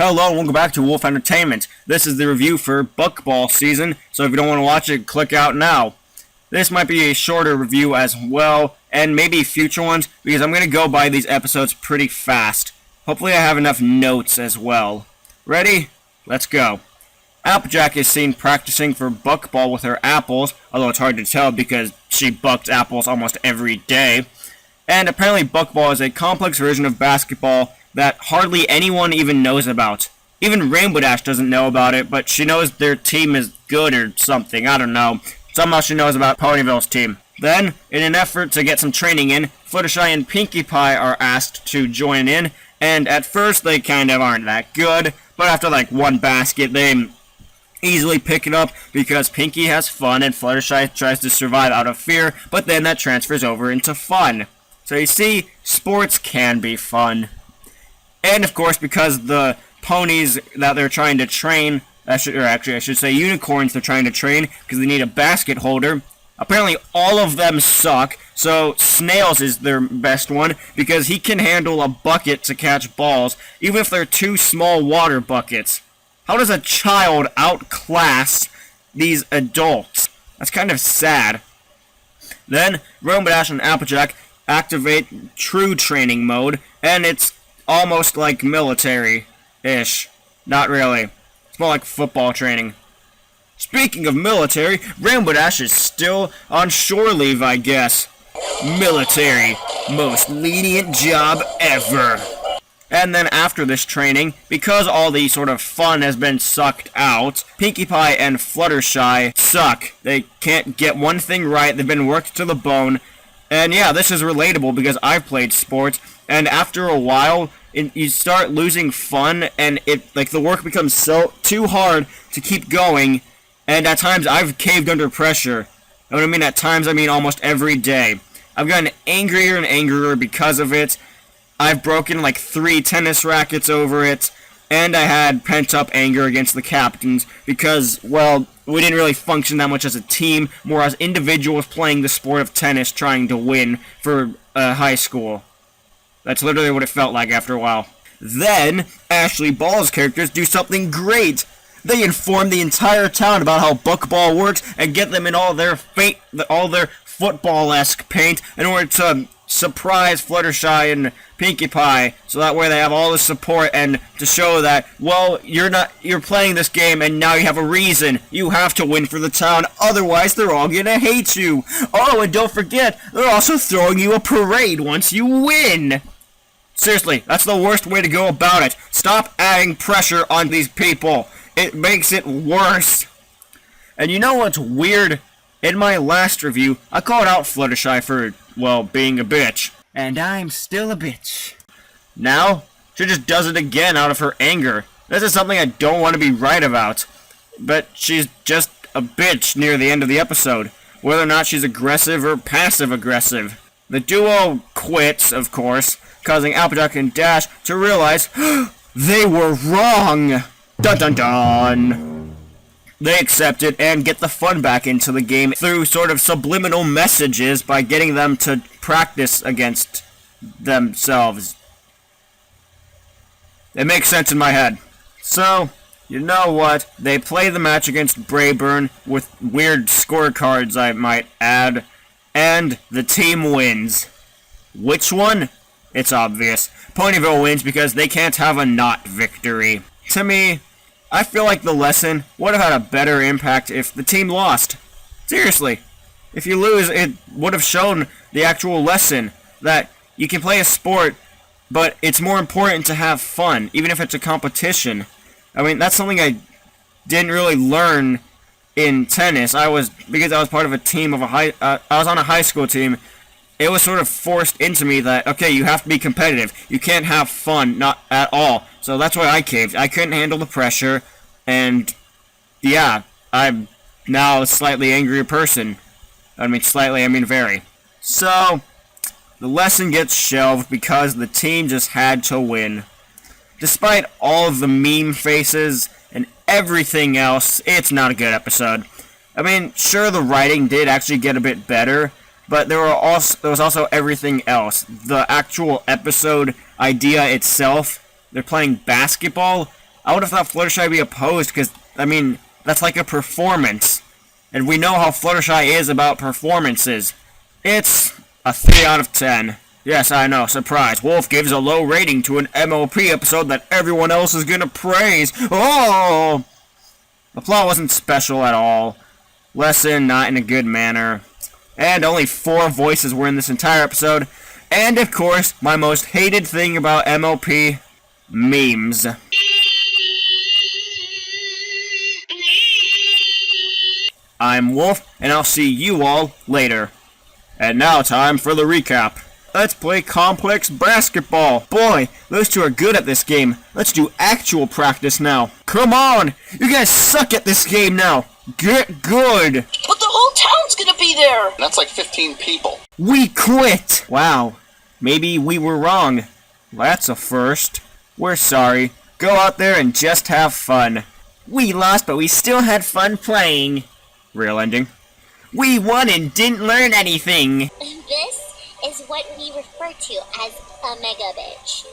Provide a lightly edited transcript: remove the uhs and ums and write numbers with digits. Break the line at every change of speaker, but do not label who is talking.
Hello and welcome back to Wolf Entertainment. This is the review for Buckball season, so if you don't want to watch it, click out now. This might be a shorter review as well, and maybe future ones, because I'm going to go by these episodes pretty fast. Hopefully I have enough notes as well. Ready? Let's go. Applejack is seen practicing for Buckball with her apples, although it's hard to tell because she bucks apples almost every day. And apparently Buckball is a complex version of basketball that hardly anyone even knows about. Even Rainbow Dash doesn't know about it, but she knows their team is good or something, I don't know. Somehow she knows about Ponyville's team. Then, in an effort to get some training in, Fluttershy and Pinkie Pie are asked to join in, and at first they kind of aren't that good, but after like one basket they easily pick it up because Pinkie has fun and Fluttershy tries to survive out of fear, but then that transfers over into fun. So you see, sports can be fun. And of course, because the ponies that they're trying to train, I should say unicorns they're trying to train, because they need a basket holder. Apparently all of them suck, so Snails is their best one, because he can handle a bucket to catch balls, even if they're two small water buckets. How does a child outclass these adults? That's kind of sad. Then, Rainbow Dash and Applejack activate true training mode, and it's almost like military-ish. Not really. It's more like football training. Speaking of military, Rainbow Dash is still on shore leave, I guess. Military. Most lenient job ever. And then after this training, because all the sort of fun has been sucked out, Pinkie Pie and Fluttershy suck. They can't get one thing right, they've been worked to the bone. And yeah, this is relatable because I've played sports, and after a while, you start losing fun, and the work becomes too hard to keep going, and at times I've caved under pressure. And when I mean at times, I mean almost every day. I've gotten angrier and angrier because of it. I've broken like 3 tennis rackets over it, and I had pent-up anger against the captains because, well, we didn't really function that much as a team, more as individuals playing the sport of tennis trying to win for high school. That's literally what it felt like after a while. Then, Ashley Ball's characters do something great. They inform the entire town about how Buckball works and get them in all their football-esque paint in order to surprise Fluttershy and Pinkie Pie, so that way they have all the support and to show that, well, you're playing this game and now you have a reason. You have to win for the town, otherwise they're all gonna hate you. Oh, and don't forget, they're also throwing you a parade once you win. Seriously, that's the worst way to go about it. Stop adding pressure on these people. It makes it worse. And you know what's weird? In my last review, I called out Fluttershy for, well, being a bitch. And I'm still a bitch. Now, she just does it again out of her anger. This is something I don't want to be right about. But she's just a bitch near the end of the episode. Whether or not she's aggressive or passive-aggressive. The duo quits, of course, causing Applejack and Dash to realize they were wrong. Dun dun dun. They accept it and get the fun back into the game through sort of subliminal messages by getting them to practice against themselves. It makes sense in my head. So, you know what? They play the match against Brayburn with weird scorecards, I might add, and the team wins. Which one? It's obvious. Ponyville wins because they can't have a not victory. To me, I feel like the lesson would have had a better impact if the team lost. Seriously. If you lose, it would have shown the actual lesson that you can play a sport, but it's more important to have fun, even if it's a competition. I mean, that's something I didn't really learn in tennis. Because I was part of a team of I was on a high school team. It was sort of forced into me that, okay, you have to be competitive. You can't have fun, not at all. So that's why I caved. I couldn't handle the pressure, and yeah, I'm now a slightly angrier person. I mean slightly, I mean very. So, the lesson gets shelved because the team just had to win. Despite all of the meme faces and everything else, it's not a good episode. I mean, sure, the writing did actually get a bit better, but there was also everything else. The actual episode idea itself, they're playing basketball, I would have thought Fluttershy would be opposed, because, I mean, that's like a performance. And we know how Fluttershy is about performances. It's a 3 out of 10. Yes, I know, surprise. Wolf gives a low rating to an MOP episode that everyone else is gonna praise. Oh! The plot wasn't special at all. Lesson not in a good manner. And only 4 voices were in this entire episode. And, of course, my most hated thing about MOP, memes. I'm Wolf, and I'll see you all later. And now time for the recap. Let's play complex basketball. Boy, those two are good at this game. Let's do actual practice now. Come on! You guys suck at this game now. Get good!
But the whole town's gonna be there!
That's like 15 people.
We quit! Wow. Maybe we were wrong. That's a first. We're sorry. Go out there and just have fun. We lost, but we still had fun playing. Real ending. We won and didn't learn anything.
This is what we refer to as a mega bitch.